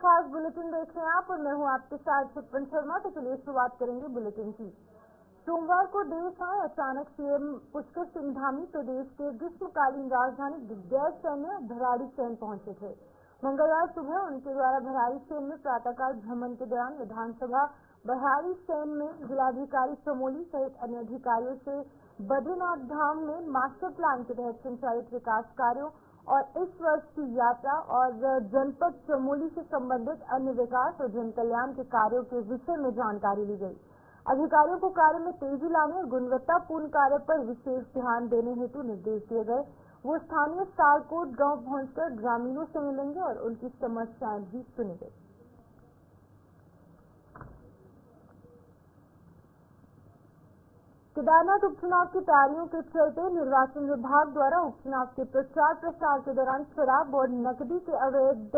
खास बुलेटिन देख रहे हैं आप और मैं हूं आपके साथ छुटपन शर्मा। तो चलिए शुरुआत करेंगे बुलेटिन की। सोमवार को देर शाम अचानक सीएम पुष्कर सिंह धामी प्रदेश के ग्रीष्मकालीन राजधानी गैरसैंण में भराड़ीसैंण पहुंचे थे। मंगलवार सुबह उनके द्वारा भराड़ीसैंण में प्रातःकाल भ्रमण के दौरान विधानसभा भराड़ीसैंण में जिलाधिकारी चमोली सहित अन्य अधिकारियों से बद्रीनाथ धाम में मास्टर प्लान के तहत संचालित विकास कार्यों और इस वर्ष की यात्रा और जनपद चमोली से संबंधित अन्य विकास और जन कल्याण के कार्यों के विषय में जानकारी ली गई। अधिकारियों को कार्य में तेजी लाने और गुणवत्तापूर्ण कार्य पर विशेष ध्यान देने हेतु निर्देश दिए गए। वो स्थानीय सालकोट गांव पहुंचकर ग्रामीणों से मिलेंगे और उनकी समस्याएं भी सुनेंगे। केदारनाथ उपचुनाव की तैयारियों के चलते निर्वाचन विभाग द्वारा उपचुनाव के प्रचार प्रसार के दौरान शराब और नकदी के अवैध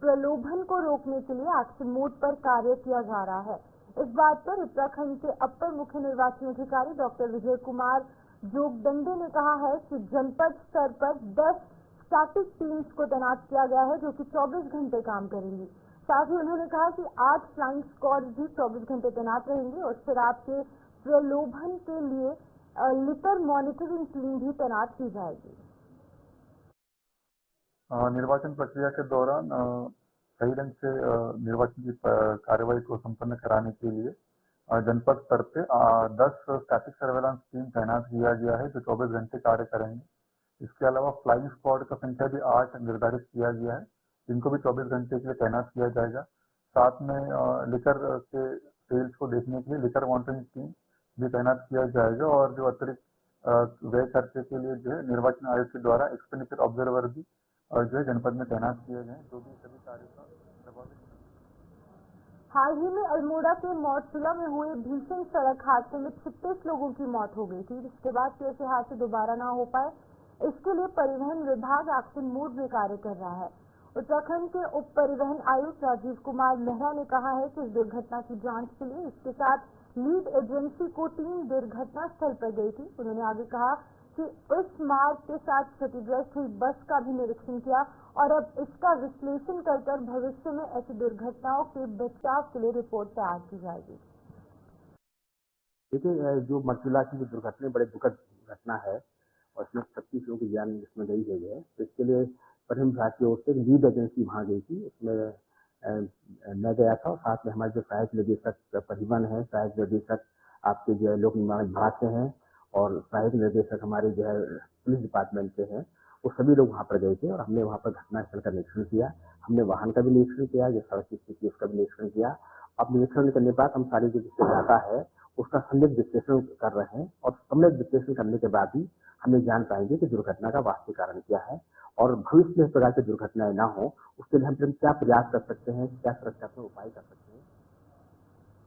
प्रलोभन को रोकने के लिए एक्शन मोड पर कार्य किया जा रहा है। इस बात पर उत्तराखंड के अपर मुख्य निर्वाचन अधिकारी डॉक्टर विजय कुमार जोगदंडे ने कहा है कि जनपद स्तर पर 10 स्टैटिक टीम्स को तैनात किया गया है जो कि 24 घंटे काम करेंगी। साथ ही उन्होंने कहा कि 8 फ्लाइंग स्क्वाड भी 24 घंटे तैनात रहेंगी और शराब के प्रलोभन के लिए लिटर मॉनिटरिंग टीम भी तैनात की जाएगी। निर्वाचन प्रक्रिया के दौरान सही ढंग से निर्वाचन की कार्यवाही को संपन्न कराने के लिए जनपद स्तर पे 10 स्टैटिक सर्वेलेंस टीम तैनात किया गया है जो 24 घंटे कार्य करेंगे। इसके अलावा फ्लाइंग स्क्वाड का संख्या भी 8 निर्धारित किया गया है जिनको भी 24 घंटे के लिए तैनात किया जाएगा। साथ में लिकर के सेल्स को देखने के लिए लिकर मॉनिटरिंग टीम भी तैनात किया जाएगा और जो अतिरिक्त व्यय खर्चे के लिए जो है निर्वाचन आयोग के द्वारा एक्सपेंडिचर ऑब्जर्वर भी जो है जनपद में तैनात किए गए जो भी सभी कार्यों का प्रभावित। हाल ही में अल्मोड़ा के मौटसुला में हुए भीषण सड़क हादसे में 36 लोगों की मौत हो गई थी, जिसके बाद से ऐसे हादसे दोबारा न हो पाए इसके लिए परिवहन विभाग एक्शन मोड में कार्य कर रहा है। उत्तराखंड के उप परिवहन आयुक्त राजीव कुमार मेहरा ने कहा है कि इस दुर्घटना की जांच के लिए इसके साथ लीड एजेंसी को टीम दुर्घटना स्थल पर गई थी। उन्होंने आगे कहा कि इस मार्ग के साथ क्षतिग्रस्त हुई बस का भी निरीक्षण किया और अब इसका विश्लेषण कर भविष्य में ऐसी दुर्घटनाओं के बचाव के लिए रिपोर्ट तैयार की जाएगी। देखिए, जो मरचुला की जो दुर्घटना बड़े दुखद घटना है और इसमें 36 लोगों की जान इसमें गई है, तो इसके लिए परिवहन विभाग की ओर से लीड एजेंसी वहाँ गई थी। उसमें मैं गया था और साथ में हमारे जो सहायक निदेशक परिवहन है, सहायक निदेशक आपके जो है लोक निर्माण विभाग के हैं और सहायक निदेशक हमारे जो है पुलिस डिपार्टमेंट के हैं, वो सभी लोग वहाँ पर गए थे और हमने वहाँ पर घटनास्थल का निरीक्षण किया। हमने वाहन का भी निरीक्षण किया, जो सड़क की स्थिति उसका भी निरीक्षण किया। अब निरीक्षण करने के बाद हम सारी जो डाटा है उसका सम्यक विश्लेषण कर रहे हैं और सम्यक विश्लेषण करने के बाद ही हमें जान पाएंगे कि दुर्घटना का वास्तविक कारण क्या है और भविष्य में इस प्रकार की दुर्घटनाएं ना हो उसके लिए हम क्या प्रयास कर सकते हैं, क्या सुरक्षात्मक उपाय कर सकते हैं।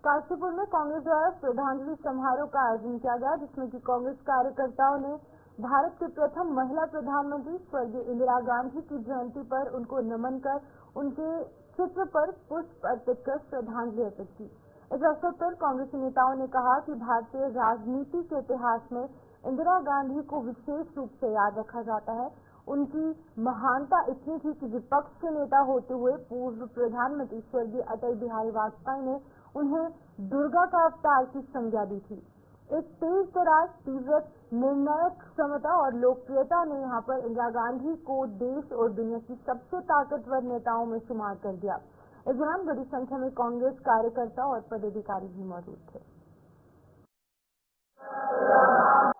काशीपुर में कांग्रेस द्वारा श्रद्धांजलि समारोह का आयोजन किया गया, जिसमें कि कांग्रेस कार्यकर्ताओं ने भारत के प्रथम महिला प्रधानमंत्री स्वर्गीय इंदिरा गांधी की जयंती पर उनको नमन कर उनके चित्र पर पुष्प अर्पित कर श्रद्धांजलि अर्पित की। इस अवसर पर कांग्रेस नेताओं ने कहा कि भारतीय राजनीति के इतिहास में इंदिरा गांधी को विशेष रूप से याद रखा जाता है। उनकी महानता इतनी थी कि विपक्ष के नेता होते हुए पूर्व प्रधानमंत्री स्वर्गीय अटल बिहारी वाजपेयी ने उन्हें दुर्गा का अवतार की संज्ञा दी थी। एक तेज तरार, तीव्र, निर्णायक क्षमता और लोकप्रियता ने यहाँ पर इंदिरा गांधी को देश और दुनिया की सबसे ताकतवर नेताओं में शुमार कर दिया। इस दौरान बड़ी संख्या में कांग्रेस कार्यकर्ता और पदाधिकारी भी मौजूद थे।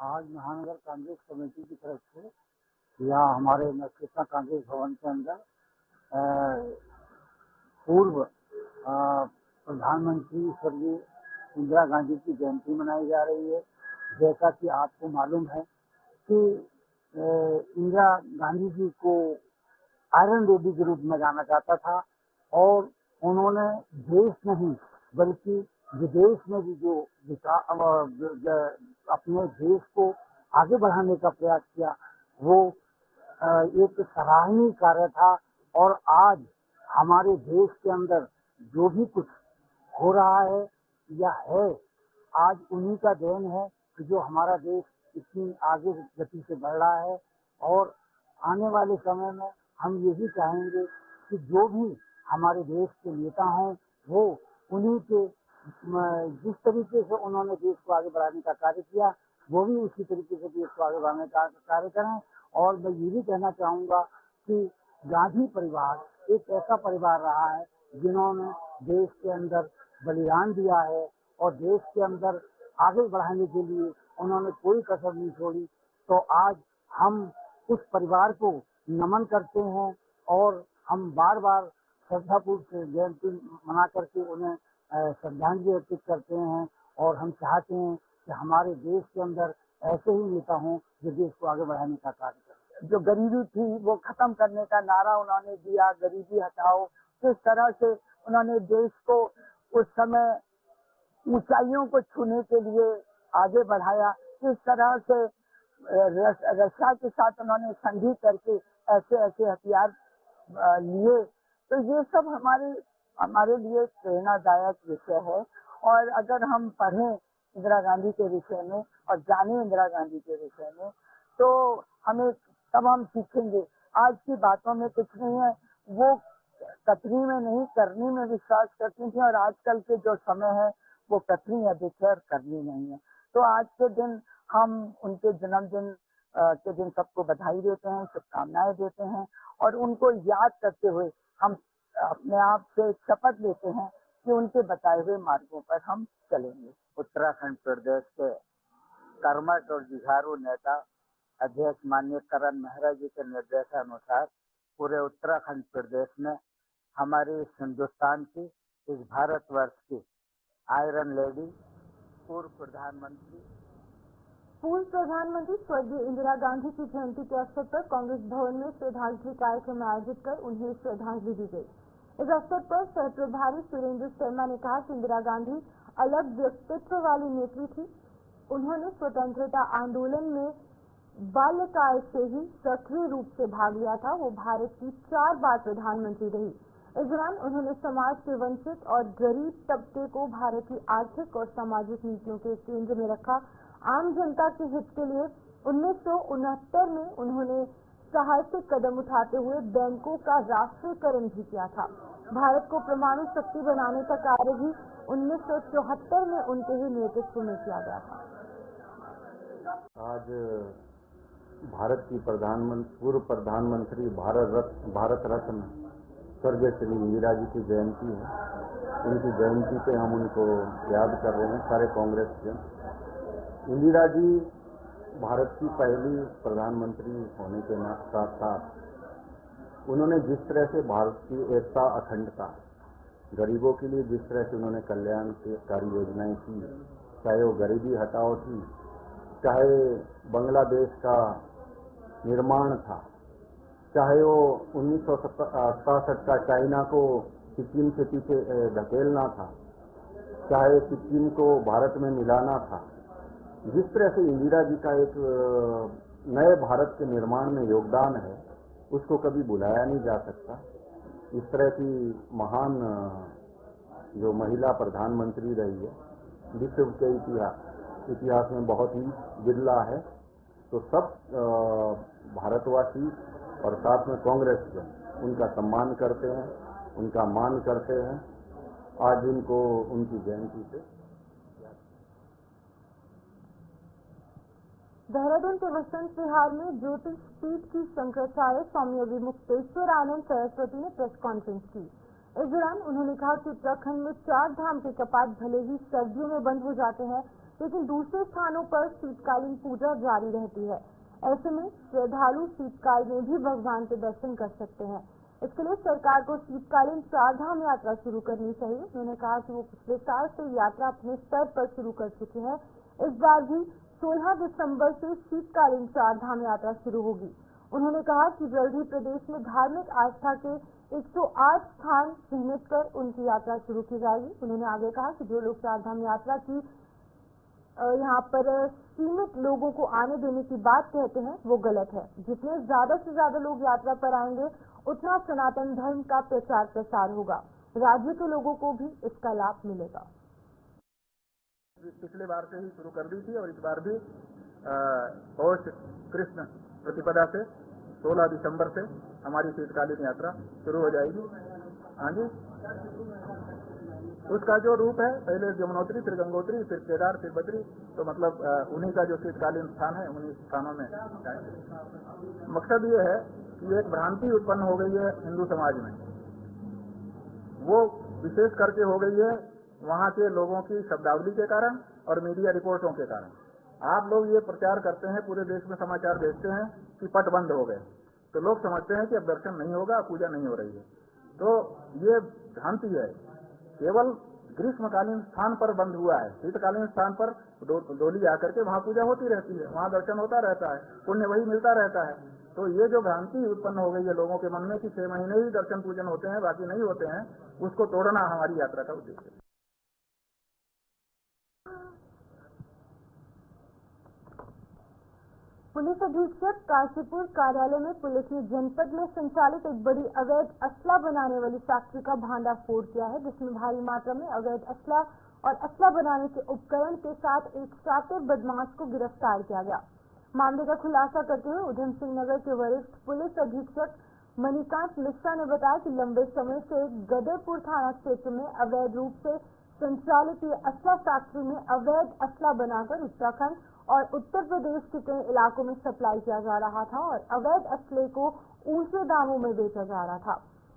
आज महानगर कांग्रेस कमेटी की तरफ से यहाँ हमारे नवकृष्णा कांग्रेस भवन के अंदर पूर्व प्रधानमंत्री स्वर्गीय इंदिरा गांधी की जयंती मनाई जा रही है। जैसा कि आपको मालूम है कि इंदिरा गांधी जी को आयरन लेडी के रूप में जाना जाता था और उन्होंने देश नहीं बल्कि विदेश में भी जो अपने देश को आगे बढ़ाने का प्रयास किया वो एक सराहनीय कार्य था। और आज हमारे देश के अंदर जो भी कुछ हो रहा है या है, आज उन्हीं का देन है कि जो हमारा देश इतनी आगे गति से बढ़ रहा है। और आने वाले समय में हम यही चाहेंगे कि जो भी हमारे देश के नेता हों, वो उन्हीं के जिस तरीके से उन्होंने देश को आगे बढ़ाने का कार्य किया, वो भी उसी तरीके से देश को आगे बढ़ाने का कार्य करें। और मैं ये भी कहना चाहूँगा कि गांधी परिवार एक ऐसा परिवार रहा है जिन्होंने देश के अंदर बलिदान दिया है और देश के अंदर आगे बढ़ाने के लिए उन्होंने कोई कसर नहीं छोड़ी। तो आज हम उस परिवार को नमन करते हैं और हम बार बार श्रद्धापूर्व से जयंती मना करके उन्हें श्रद्धांजलि अर्पित करते हैं। और हम चाहते हैं कि हमारे देश के अंदर ऐसे ही नेता हों जो देश को आगे बढ़ाने का कार्य करें। जो गरीबी थी वो खत्म करने का नारा उन्होंने दिया, गरीबी हटाओ। किस तरह से उन्होंने देश को उस समय ऊंचाइयों को छूने के लिए आगे बढ़ाया, किस तरह से रशिया के साथ उन्होंने संधि करके ऐसे ऐसे हथियार लिए। तो ये सब हमारे लिए प्रेरणादायक विषय है। और अगर हम पढ़ें इंदिरा गांधी के विषय में और जाने इंदिरा गांधी के विषय में, तो हमें तब हम सीखेंगे। आज की बातों में कुछ नहीं है, वो कथनी में नहीं करनी में विश्वास करती थी, और आजकल के जो समय है वो कथनी अधिक है और करनी नहीं है। तो आज के दिन हम उनके जन्मदिन के दिन सबको बधाई देते हैं, शुभकामनाएं देते हैं, और उनको याद करते हुए हम अपने आप से शपथ लेते हैं कि उनके बताए हुए मार्गों पर हम चलेंगे। उत्तराखंड प्रदेश के कर्मठ और जुझारू नेता अध्यक्ष माननीय करण मेहरा जी के निर्देशानुसार पूरे उत्तराखंड प्रदेश में हमारी इस हिंदुस्तान की, इस भारतवर्ष की आयरन लेडी पूर्व प्रधानमंत्री स्वर्गीय इंदिरा गांधी की जयंती के अवसर पर कांग्रेस भवन में श्रद्धांजलि कार्यक्रम आयोजित कर उन्हें श्रद्धांजलि दी गई। इस अवसर पर सह प्रभारी सुरेंद्र शर्मा ने कहा कि इंदिरा गांधी अलग व्यक्तित्व वाली नेत्री थी। उन्होंने स्वतंत्रता आंदोलन में बाल्यकाल से ही सक्रिय रूप से भाग लिया था। वो भारत की 4 बार प्रधानमंत्री रही। इस दौरान उन्होंने समाज के वंचित और गरीब तबके को भारत की आर्थिक और सामाजिक नीतियों के केंद्र में रखा। आम जनता के हित के लिए 1969 में उन्होंने साहसिक कदम उठाते हुए बैंकों का राष्ट्रीयकरण भी किया था। भारत को परमाणु शक्ति बनाने का कार्य भी 1974 में उनके ही नेतृत्व में किया गया था। आज भारत की पूर्व प्रधानमंत्री भारत रत्न स्वर्गीय श्री इंदिरा जी की जयंती है। उनकी जयंती पे हम उनको याद कर रहे हैं सारे कांग्रेस जन। इंदिरा जी भारत की पहली प्रधानमंत्री होने के साथ साथ उन्होंने जिस तरह से भारत की एकता, अखंडता, गरीबों के लिए जिस तरह से उन्होंने कल्याणकारी योजनाएं की, चाहे वो गरीबी हटाओ थी, चाहे बांग्लादेश का निर्माण था, चाहे वो 1967 का चाइना को सिक्किम के पीछे धकेलना था, चाहे सिक्किम को भारत में मिलाना था। जिस तरह से इंदिरा जी का एक नए भारत के निर्माण में योगदान है, उसको कभी भुलाया नहीं जा सकता। इस तरह की महान जो महिला प्रधानमंत्री रही है, विश्व के इतिहास में बहुत ही बिरला है। तो सब भारतवासी और साथ में कांग्रेस जो उनका सम्मान करते हैं, उनका मान करते हैं। आज उनको उनकी जयंती पे देहरादून के वसंत विहार में ज्योतिष पीठ की शंकराचार्य स्वामी अभिमुक्तेश्वर आनंद सरस्वती ने प्रेस कॉन्फ्रेंस की। इस दौरान उन्होंने कहा कि उत्तराखंड में 4 धाम के कपाट भले ही सर्दियों में बंद हो जाते हैं, लेकिन दूसरे स्थानों पर शीतकालीन पूजा जारी रहती है। ऐसे में श्रद्धालु शीतकाल में भी भगवान के दर्शन कर सकते हैं। इसके लिए सरकार को शीतकालीन 4 धाम यात्रा शुरू करनी चाहिए। उन्होंने कहा कि वो पिछले साल से यात्रा अपने स्तर पर शुरू कर चुके हैं। इस बार भी 16 दिसंबर से शीतकालीन 4 धाम यात्रा शुरू होगी। उन्होंने कहा कि जल्द ही प्रदेश में धार्मिक आस्था के 108 स्थान चिन्हित कर उनकी यात्रा शुरू की जाएगी। उन्होंने आगे कहा कि जो लोग 4 धाम यात्रा की यहाँ पर सीमित लोगों को आने देने की बात कहते हैं, वो गलत है। जितने ज्यादा से ज्यादा लोग यात्रा पर आएंगे, उतना सनातन धर्म का प्रचार प्रसार होगा। राज्य के लोगों को भी इसका लाभ मिलेगा। पिछले बार से ही शुरू कर दी थी और इस बार भी पौष कृष्ण प्रतिपदा से 16 दिसंबर से हमारी शीतकालीन यात्रा शुरू हो जाएगी। हाँ जी, उसका जो रूप है, पहले यमुनोत्री, फिर गंगोत्री, फिर केदार, फिर बद्री, तो मतलब उन्हीं का जो शीतकालीन स्थान है, उन्हीं स्थानों में जाएंगे। मकसद ये है कि एक भ्रांति उत्पन्न हो गई है हिंदू समाज में, वो विशेष करके हो गई है वहाँ के लोगों की शब्दावली के कारण और मीडिया रिपोर्टों के कारण। आप लोग ये प्रचार करते हैं, पूरे देश में समाचार देखते हैं कि पट बंद हो गए, तो लोग समझते हैं कि अब दर्शन नहीं होगा, पूजा नहीं हो रही है। तो ये भ्रांति है, केवल ग्रीष्मकालीन स्थान पर बंद हुआ है, शीतकालीन स्थान पर डोली आकर के वहाँ पूजा होती रहती है, वहाँ दर्शन होता रहता है, पुण्य वही मिलता रहता है। तो ये जो भ्रांति उत्पन्न हो गई है लोगों के मन में कि 6 महीने ही दर्शन पूजन होते हैं, बाकी नहीं होते हैं, उसको तोड़ना हमारी यात्रा का उद्देश्य है। पुलिस अधीक्षक काशीपुर कार्यालय में पुलिस ने जनपद में संचालित एक बड़ी अवैध असला बनाने वाली फैक्ट्री का भांडाफोड़ किया है, जिसमें भारी मात्रा में अवैध असला और असला बनाने के उपकरण के साथ एक शातिर बदमाश को गिरफ्तार किया गया। मामले का खुलासा करते हुए उधम सिंह नगर के वरिष्ठ पुलिस अधीक्षक मणिकांत मिश्रा ने बताया कि लंबे समय से गदरपुर थाना क्षेत्र में अवैध रूप से संचालित ये असला फैक्ट्री में अवैध असला बनाकर उत्तराखंड और उत्तर प्रदेश के कई इलाकों में सप्लाई किया जा रहा था और अवैध असले को ऊंचे दामों में बेचा जा रहा था।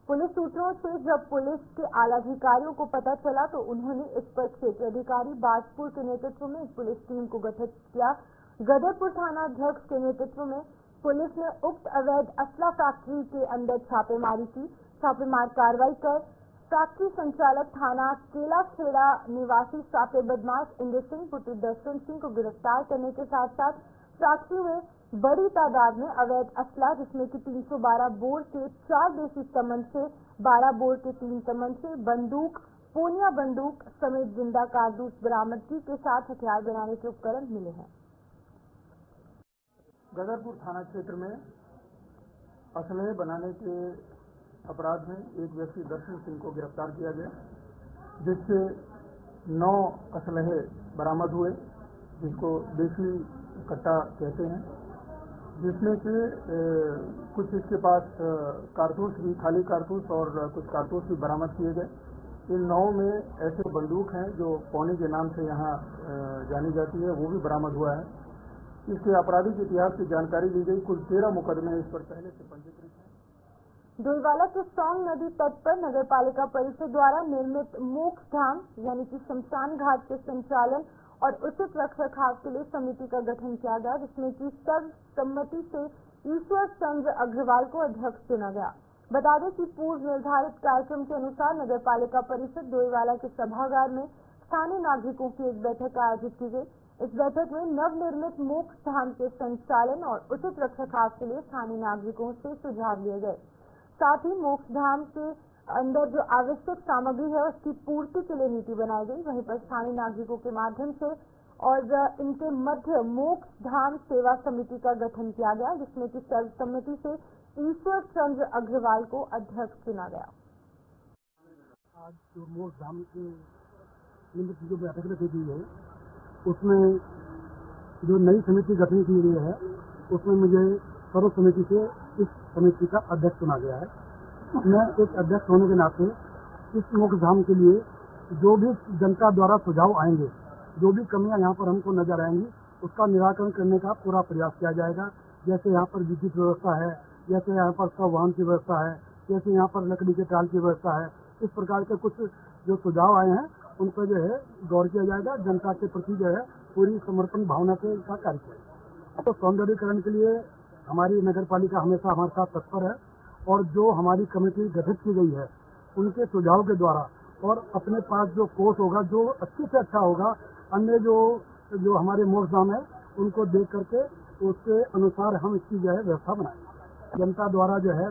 पुलिस सूत्रों से जब पुलिस के आलाधिकारियों को पता चला तो उन्होंने इस पर क्षेत्र अधिकारी बाजपुर के नेतृत्व में एक पुलिस टीम को गठित किया। गदरपुर थाना अध्यक्ष के नेतृत्व में पुलिस ने उक्त अवैध असला फैक्ट्री के अंदर छापेमारी की। छापेमार कार्रवाई कर फैक्ट्री संचालक थाना केलाखेड़ा निवासी शातिर बदमाश इंद्र सिंह पुत्र दर्शन सिंह को गिरफ्तार करने के साथ साथ फैक्ट्री में बड़ी तादाद में अवैध असला जिसमें कि 312 बोर के 4 देसी तमंचे, 12 बोर के 3 तमंचे, बंदूक, पूनिया बंदूक समेत जिंदा कारतूस बरामदगी के साथ हथियार बनाने के उपकरण मिले हैं। गदरपुर थाना क्षेत्र में असले बनाने के अपराध में एक व्यक्ति दर्शन सिंह को गिरफ्तार किया गया, जिससे 9 असलहे बरामद हुए, जिसको देसी कट्टा कहते हैं, जिसमें से कुछ इसके पास कारतूस भी, खाली कारतूस और कुछ कारतूस भी बरामद किए गए। इन 9 में ऐसे बंदूक हैं जो पौनी के नाम से यहाँ जानी जाती है, वो भी बरामद हुआ है। इसके आपराधिक इतिहास की जानकारी दी गई। कुल 13 मुकदमे इस पर पहले से पंजीकृत हैं। डोईवाला के सौंग नदी तट पर नगर पालिका परिषद द्वारा निर्मित मोक्ष धाम यानी कि शमशान घाट के संचालन और उचित रखरखाव के लिए समिति का गठन किया गया, जिसमें कि सर्वसम्मति से ईश्वर चंद्र अग्रवाल को अध्यक्ष चुना गया। बता दें कि पूर्व निर्धारित कार्यक्रम के अनुसार नगर पालिका परिषद डोईवाला के सभागार में स्थानीय नागरिकों की एक बैठक आयोजित की गई। इस बैठक में नवनिर्मित मोक्ष धाम के संचालन और उचित रखरखाव के लिए स्थानीय नागरिकों से सुझाव लिए गए। साथ ही मोक्ष धाम के अंदर जो आवश्यक सामग्री है उसकी पूर्ति के लिए नीति बनाई गई। वहीं पर स्थानीय नागरिकों के माध्यम से और इनके मध्य मोक्ष धाम सेवा समिति का गठन किया गया, जिसमें कि सर्वसम्मति से ईश्वर चंद्र अग्रवाल को अध्यक्ष चुना गया। आज जो मोक्ष धाम की जो बैठक रखी गई है, उसमें जो नई समिति गठन की गई है, उसमें मुझे सर्व समिति से इस समिति का अध्यक्ष चुना गया है। मैं एक अध्यक्ष होने के नाते इस मोक्ष धाम के लिए जो भी जनता द्वारा सुझाव आएंगे, जो भी कमियां यहाँ पर हमको नजर आएंगी, उसका निराकरण करने का पूरा प्रयास किया जाएगा। जैसे यहाँ पर विद्युत व्यवस्था है, जैसे यहाँ पर सब वाहन की व्यवस्था है, जैसे यहाँ पर लकड़ी के टाल की व्यवस्था है, इस प्रकार के कुछ जो सुझाव आए हैं उन पर जो है गौर किया जाएगा। जनता के प्रति जो है पूरी समर्पण भावना से इसका कार्य किया। तो सौंदर्यीकरण के लिए हमारी नगर पालिका हमेशा हमारे साथ तत्पर है और जो हमारी कमेटी गठित की गई है उनके सुझाव के द्वारा और अपने पास जो कोर्स होगा, जो अच्छे से अच्छा होगा, अन्य जो हमारे मोक्ष धाम है उनको देख करके उसके अनुसार हम इसकी जो है व्यवस्था बनाएंगे। जनता द्वारा जो है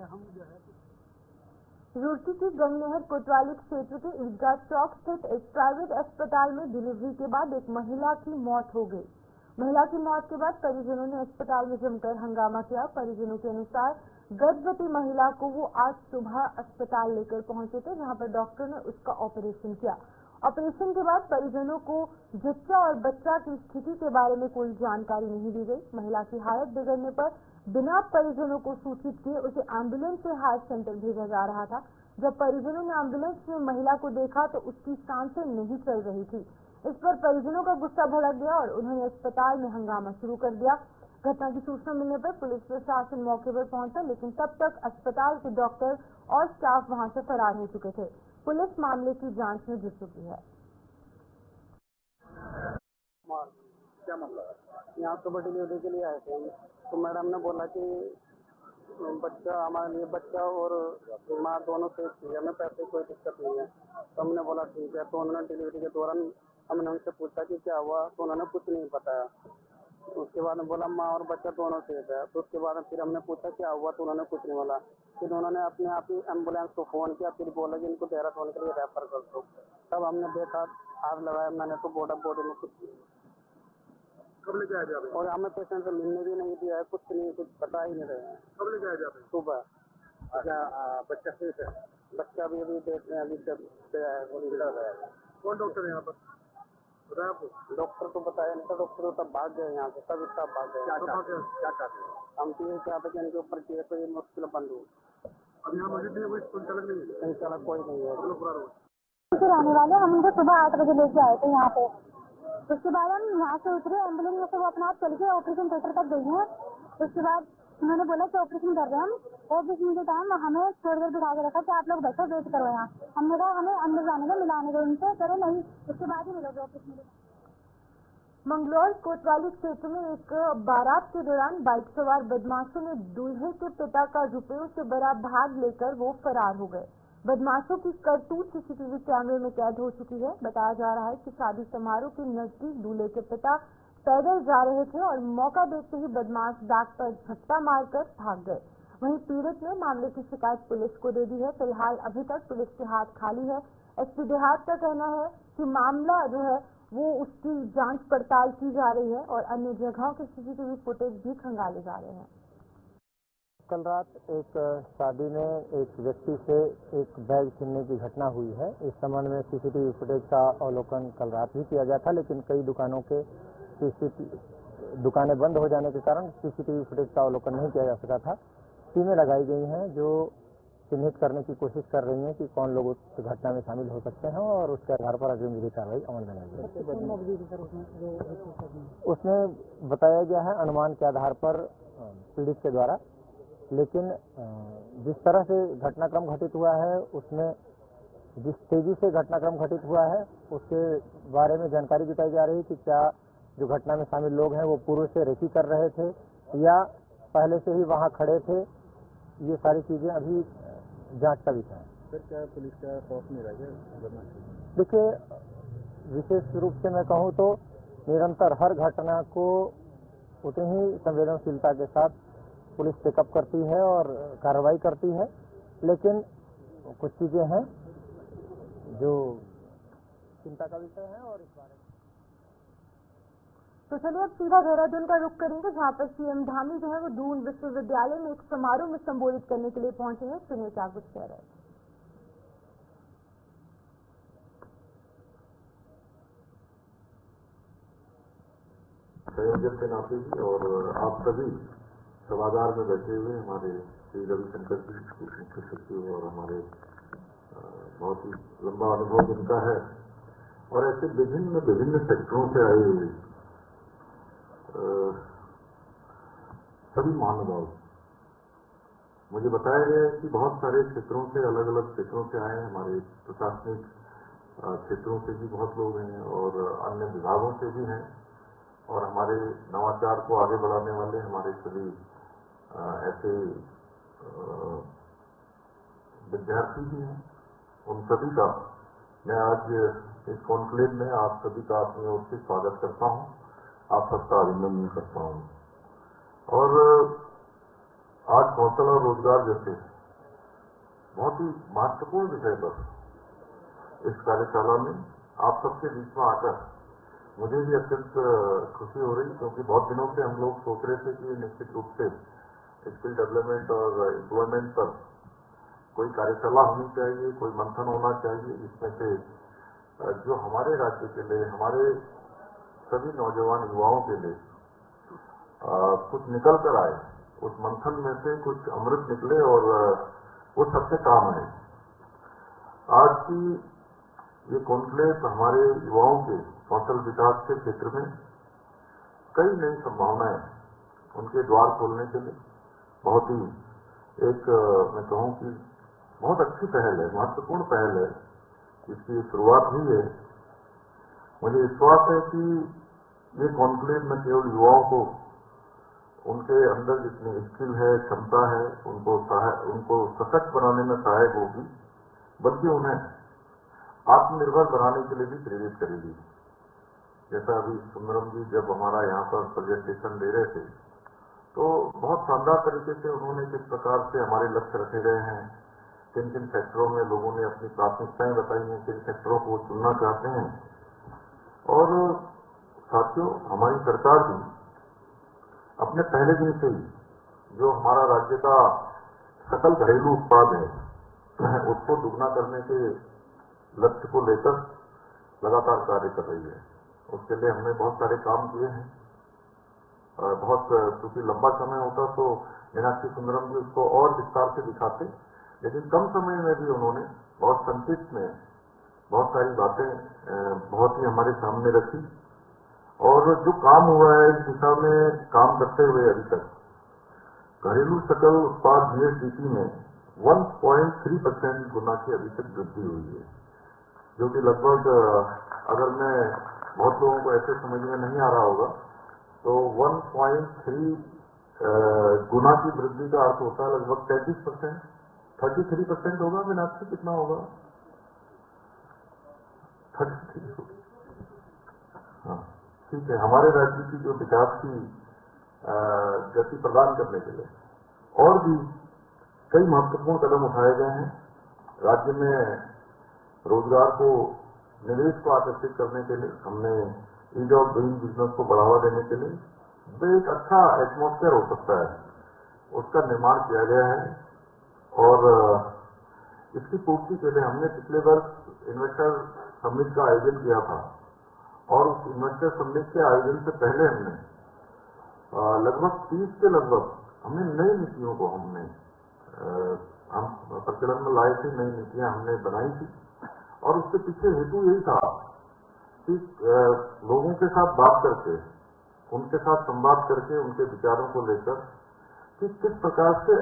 हम रुड़की की गंगनहर कोतवाली क्षेत्र के ईदगाह चौक स्थित एक प्राइवेट अस्पताल में डिलीवरी के बाद एक महिला की मौत हो गई। महिला की मौत के बाद परिजनों ने अस्पताल में जमकर हंगामा किया। परिजनों के अनुसार गर्भवती महिला को वो आज सुबह अस्पताल लेकर पहुंचे थे, जहां पर डॉक्टर ने उसका ऑपरेशन किया। ऑपरेशन के बाद परिजनों को जच्चा और बच्चा की स्थिति के बारे में कोई जानकारी नहीं दी गई। महिला की हालत बिगड़ने पर बिना परिजनों को सूचित किए उसे एम्बुलेंस से हार्ट सेंटर भेजा जा रहा था। जब परिजनों ने एम्बुलेंस में महिला को देखा तो उसकी सांसें नहीं चल रही थी। इस पर परिजनों का गुस्सा भड़क गया और उन्होंने अस्पताल में हंगामा शुरू कर दिया। घटना की सूचना मिलने पर पुलिस प्रशासन मौके पर पहुंचा, लेकिन तब तक अस्पताल के डॉक्टर और स्टाफ वहां से फरार हो चुके थे। पुलिस मामले की जांच में जुट चुकी है। क्या मामला है? यहाँ सुबह डिलीवरी के लिए आए थे हम, तो मैडम ने बोला कि बच्चा हमारे लिए, बच्चा और माँ दोनों सेफ थी, हमें पैसे कोई दिक्कत नहीं है। तो हमने बोला ठीक है। तो उन्होंने डिलीवरी के दौरान हमने उनसे पूछा कि क्या हुआ, तो उन्होंने कुछ नहीं बताया। उसके बाद में बोला माँ और बच्चा दोनों सेफ है। तो उसके बाद फिर हमने पूछा क्या हुआ, तो उन्होंने कुछ नहीं बोला। फिर उन्होंने अपने आप ही एम्बुलेंस को फ़ोन किया, फिर बोला कि इनको देहरादून के लिए रेफर कर दो। तब हमने देखा, हाथ लगाया मैंने, तो बॉडी में कुछ कब लेके आए थे आप? और हमें पेशेंट से मिलने भी नहीं दिया है, कुछ नहीं, कुछ बता ही नहीं रहे हैं। कब लेके आए थे आप? सुबह। अच्छा, बच्चा सेफ है? बच्चा भी अभी देख रहे हैं, अभी तक कौन डॉक्टर है यहाँ पर बताया आपको? डॉक्टर तो बताया नहीं था, डॉक्टर तो तब भाग गए यहाँ से, तब इतना भाग गए। क्या चाहते हैं? हम तो ये चाहते कि इनके ऊपर केस कोई मुश्किल बंद हो। अब यहाँ मस्जिद में कोई संचालक नहीं है? संचालक कोई नहीं है। रहने वाले हम उनको सुबह 8 बजे लेके आए थे यहाँ पे। उसके बाद हम यहाँ से उतरे, एम्बुलेंस में से वो अपना आप चल के ऑपरेशन थिएटर तक गई है। उसके बाद उन्होंने बोला कि ऑपरेशन कर रहे हैं हम। ऑपरेशन के टाइम हमें थोड़ी देर बिठा के रखा कि आप लोग बैठो, वेट करो यहाँ। हमने कहा हमें अंदर जाने दो, मिलाने दो उनसे, करो नहीं, उसके बाद ही मिलोगे ऑपरेशन। मंगलौर कोतवाली क्षेत्र में एक बारात के दौरान बाइक सवार बदमाशों ने दूल्हे के पिता का रुपयों से भरा भाग लेकर वो फरार हो गए। बदमाशों की करतूत सीसीटीवी कैमरे में कैद हो चुकी है। बताया जा रहा है कि शादी समारोह के नजदीक दूल्हे के पिता पैदल जा रहे थे और मौका देखते ही बदमाश बैग पर झपटा मारकर भाग गए। वहीं पीड़ित ने मामले की शिकायत पुलिस को दे दी है। फिलहाल अभी तक पुलिस के हाथ खाली है। एसपी देहात का कहना है कि मामला जो है वो उसकी जांच पड़ताल की जा रही है और अन्य जगहों के सीसीटीवी फुटेज भी खंगाले जा रहे हैं। कल रात एक शादी में एक व्यक्ति से एक बैग छीनने की घटना हुई है। इस संबंध में सीसीटीवी फुटेज का अवलोकन कल रात भी किया गया था, लेकिन कई दुकानें बंद हो जाने के कारण सीसीटीवी फुटेज का अवलोकन नहीं किया जा सका था। टीमें लगाई गई हैं जो चिन्हित करने की कोशिश कर रही हैं कि कौन लोग उस घटना में शामिल हो सकते हैं और उसके आधार पर अग्रिम कार्रवाई अमल में लाई जाएगी। उसमें बताया गया है अनुमान के आधार पर पीड़ित के द्वारा, लेकिन जिस तरह से घटनाक्रम घटित हुआ है उसमें जिस तेजी से घटनाक्रम घटित हुआ है उसके बारे में जानकारी जुटाई जा रही है कि क्या जो घटना में शामिल लोग हैं वो पूर्व से रेकी कर रहे थे या पहले से ही वहां खड़े थे। ये सारी चीजें अभी जांच का विषय है। फिर क्या पुलिस का खौफ नहीं रहेगा? देखिए, विशेष रूप से मैं कहूँ तो निरंतर हर घटना को उतनी ही संवेदनशीलता के साथ पुलिस चेकअप करती है और कार्रवाई करती है, लेकिन कुछ चीजें हैं जो चिंता का विषय है। और इस बारे में तो चलिए अब सीधा देहरादून का रुख करेंगे, जहाँ पर सीएम धामी जो है वो दून विश्वविद्यालय में एक समारोह में संबोधित करने के लिए पहुंचे हैं। सुनिए क्या कुछ कह रहे हैं। संयोजक के नाते भी और आप सभी सभागार में बैठे हुए हमारे श्री रविशंकर जी मुख्य सचिव और हमारे बहुत ही लंबा अनुभव जिनका है और ऐसे विभिन्न सेक्टरों से आए हुए सभी महानुभाव, मुझे बताया गया है कि बहुत सारे क्षेत्रों से, अलग अलग क्षेत्रों से आए हैं। हमारे प्रशासनिक क्षेत्रों से भी बहुत लोग हैं और अन्य विभागों से भी हैं और हमारे नवाचार को आगे बढ़ाने वाले हमारे सभी ऐसे विद्यार्थी भी हैं। उन सभी का मैं आज इस कॉन्क्लेव में आप सभी का अपनी ओर से स्वागत करता हूं, आप सबका अभिनंदन करता हूं। और आज कौशल और रोजगार जैसे बहुत ही महत्वपूर्ण विषय पर इस कार्यशाला में आप सबके बीच में आकर मुझे भी अत्यंत खुशी हो रही, क्योंकि बहुत दिनों से हम लोग सोच रहे थे कि निश्चित रूप से स्किल डेवलपमेंट और एम्प्लॉयमेंट पर कोई कार्यशाला होनी चाहिए, कोई मंथन होना चाहिए, जिसमें से जो हमारे राज्य के लिए, हमारे सभी नौजवान युवाओं के लिए कुछ निकल कर आए उस मंथन में से कुछ अमृत निकले और वो सबसे काम है। आज की ये कॉन्क्लेव हमारे युवाओं के कौशल विकास के क्षेत्र में कई नई संभावनाएं, उनके द्वार खोलने के लिए बहुत ही एक मैं कहूँ कि बहुत अच्छी पहल है, महत्वपूर्ण पहल है। इसकी शुरुआत हुई है। मुझे विश्वास है कि ये कॉन्क्लेव न केवल युवाओं को उनके अंदर जितनी स्किल है, क्षमता है, उनको सशक्त बनाने में सहायक होगी, बल्कि उन्हें आत्मनिर्भर बनाने के लिए भी प्रेरित करेगी। जैसा अभी सुंदरम जी जब हमारा यहाँ पर प्रेजेंटेशन दे रहे थे, तो बहुत शानदार तरीके से उन्होंने किस प्रकार से हमारे लक्ष्य रखे गए हैं, किन किन सेक्टरों में लोगों ने अपनी प्राथमिकताएं बताई हैं, किन सेक्टरों को चुनना चाहते हैं। और साथियों, हमारी सरकार भी अपने पहले दिन से ही जो हमारा राज्य का सकल घरेलू उत्पाद है उसको दुगना करने के लक्ष्य को लेकर लगातार कार्य कर रही है। उसके लिए हमने बहुत सारे काम किए हैं। बहुत चूंकि लंबा समय होता तो मीनाक्षी सुंदरम जी उसको और विस्तार से दिखाते, लेकिन कम समय में भी उन्होंने बहुत संक्षिप्त में बहुत सारी बातें बहुत ही हमारे सामने रखी। और जो काम हुआ है इस दिशा में काम करते हुए अभी तक घरेलू सकल उत्पाद जीएसडीपी में 1.3% गुना की अभी तक वृद्धि हुई है, जो कि लगभग अगर मैं बहुत लोगों को ऐसे समझ में नहीं आ रहा होगा तो 1.3 गुना की वृद्धि का अर्थ होता है लगभग 33%, 33% होगा। मीनाक्षी कितना होगा? 33। हाँ, ठीक है। हमारे राज्य की जो विकास की गति प्रदान करने के लिए और भी कई महत्वपूर्ण कदम उठाए गए हैं। राज्य में रोजगार को, निवेश को आकर्षित करने के लिए हमने ईज ऑफ डूइंग बिजनेस को बढ़ावा देने के लिए जो एक अच्छा एटमॉस्फेयर हो सकता है उसका निर्माण किया गया है। और इसकी पूर्ति के लिए हमने पिछले वर्ष इन्वेस्टर समिट का आयोजन किया था और उस इन्वेस्टर समिट के आयोजन से पहले हमने लगभग 30 के लगभग हमने नई नीतियों को हम प्रचलन में लाए थे। नई नीतियां हमने बनाई थी और उसके पीछे हेतु यही था कि लोगों के साथ बात करके, उनके साथ संवाद करके, उनके विचारों को लेकर कि किस प्रकार से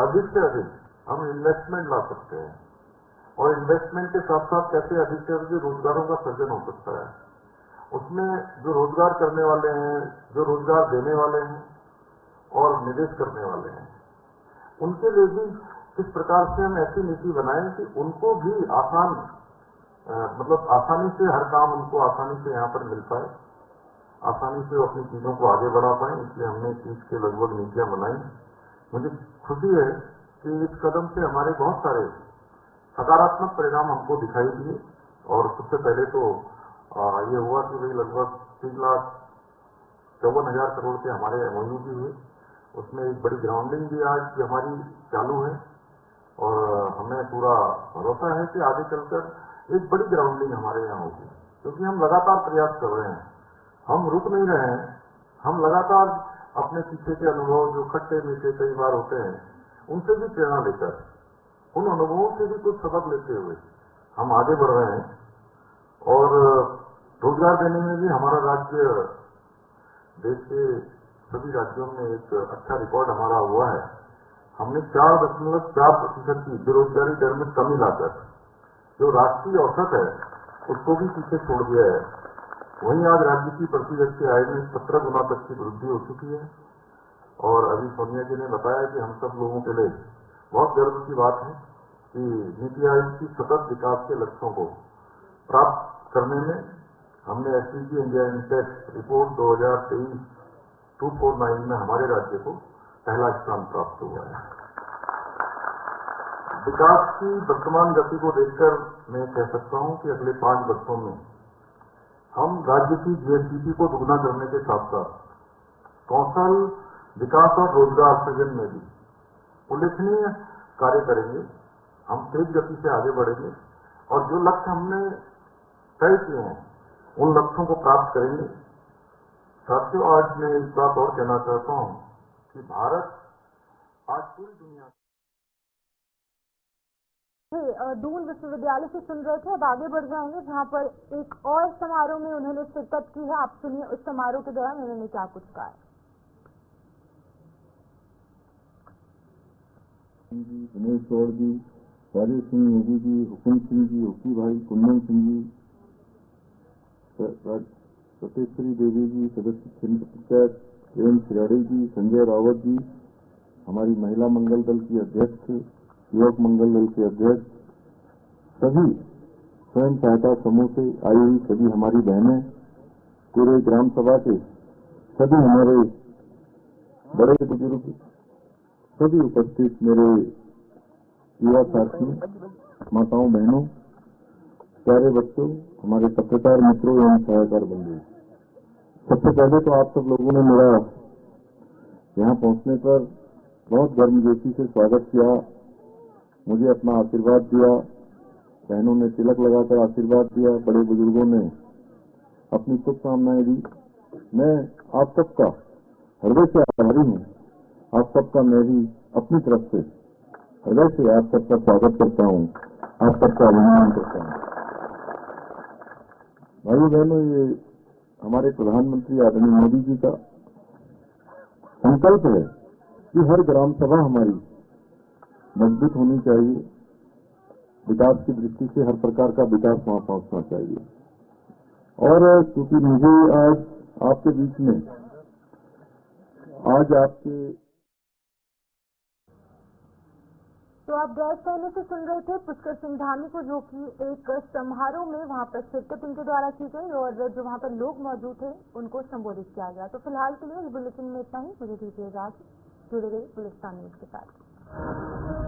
अधिक हम इन्वेस्टमेंट ला सकते हैं और इन्वेस्टमेंट के साथ साथ कैसे अधिक से अधिक रोजगारों का सृजन हो सकता है। उसमें जो रोजगार करने वाले हैं, जो रोजगार देने वाले हैं और निवेश करने वाले हैं, उनके लिए भी किस प्रकार से हम ऐसी नीति बनाएं कि उनको भी आसानी से हर काम उनको आसानी से यहाँ पर मिल पाए, आसानी से वो अपनी चीजों को आगे बढ़ा पाए। इसलिए हमने 30 के लगभग नीतियां बनाई। मुझे खुशी है कि इस कदम से हमारे बहुत सारे सकारात्मक परिणाम हमको दिखाई दिए। और सबसे पहले तो ये हुआ कि भाई लगभग 3,54,000 करोड़ के हमारे एमओयू भी हुए। उसमें एक बड़ी ग्राउंडिंग भी आज हमारी चालू है और हमें पूरा भरोसा है कि आगे चलकर एक बड़ी ग्राउंडिंग हमारे यहाँ होगी, क्योंकि हम लगातार प्रयास कर रहे हैं, हम रुक नहीं रहे हैं। हम लगातार अपने पीछे के अनुभव जो खट्टे मीठे कई बार होते हैं उनसे भी प्रेरणा लेकर, उन अनुभवों से भी कुछ सबक लेते हुए हम आगे बढ़ रहे हैं। और रोजगार देने में भी हमारा राज्य देश के सभी राज्यों में एक अच्छा रिकॉर्ड हमारा हुआ है। हमने 4.4% की बेरोजगारी दर में कमी लाकर जो राष्ट्रीय औसत है उसको भी पीछे छोड़ दिया है। वहीं आज राज्य की प्रति व्यक्ति आय में 17 गुना तक की वृद्धि हो चुकी है। और अभी सोनिया जी ने बताया कि हम सब लोगों के लिए बहुत गर्व की बात है कि नीति आयोग की सतत विकास के लक्ष्यों को प्राप्त करने में हमने एसपीजी इंडिया इंडेक्स रिपोर्ट 2023-249 में हमारे राज्य को पहला स्थान प्राप्त हुआ है। विकास की वर्तमान गति को देखकर मैं कह सकता हूं कि अगले 5 वर्षों में हम राज्य की जीएसडीपी को दुगना करने के साथ साथ कौशल विकास और रोजगार सृजन में भी उल्लेखनीय कार्य करेंगे। हम तेज गति से आगे बढ़ेंगे और जो लक्ष्य हमने तय किए हैं उन लक्ष्यों को प्राप्त करेंगे। साथियों, आज मैं इस बात और कहना चाहता हूं कि भारत आज पूरी दुनिया दून विश्वविद्यालय से सुन रहे थे। अब आगे बढ़ जाएंगे जहां पर एक और समारोह में उन्होंने शिरकत की है। आप सुनिए उस समारोह के दौरान उन्होंने क्या कुछ कहा है। दिनेश गौड़ जी, राजेश सिंह मोदी जी, हुकुम सिंह जी, हुकी भाई, कुंदन सिंह जी, सतेश्वरी देवी जी, सदस्य केंद्र पंचायत प्रेम खिलाड़ी जी, संजय रावत जी, हमारी महिला मंगल दल की अध्यक्ष, युवक मंगल दल के अध्यक्ष, सभी स्वयं सहायता समूह से आई हुई सभी हमारी बहनें, पूरे ग्राम सभा के सभी हमारे बड़े बुजुर्ग, सभी उपस्थित मेरे युवा साथी, माताओं बहनों, प्यारे बच्चों, हमारे पत्रकार मित्रों एवं सहायकार बंधु, सबसे पहले तो आप सब लोगों ने मेरा यहाँ पहुंचने पर बहुत गर्मजोशी से स्वागत किया, मुझे अपना आशीर्वाद दिया, बहनों ने तिलक लगाकर आशीर्वाद दिया, बड़े बुजुर्गों ने अपनी शुभकामनाएं दी। मैं आप सबका हृदय से आभारी हूँ। आप सबका मैं भी अपनी तरफ से हृदय से आप सबका स्वागत करता हूँ, आप सबका अभिनंदन करता हूँ। भाइयों बहनों, ये हमारे प्रधानमंत्री आदरणीय मोदी जी का संकल्प है कि हर ग्राम सभा हमारी मजबूत होनी चाहिए, विकास की दृष्टि से हर प्रकार का विकास वहां पहुंचना चाहिए। और क्योंकि मुझे आज आपके बीच में तो आप गैस पहले से सुन रहे थे पुष्कर सिंह धामी को, जो कि एक समारोह में वहां पर शिरकत उनके द्वारा की गई और जो वहां पर लोग मौजूद थे उनको संबोधित किया गया। तो फिलहाल के लिए इस बुलेटिन में इतना ही। मुझे दीजिए इजाजत, जुड़े रहिए गुलिस्तान न्यूज के साथ।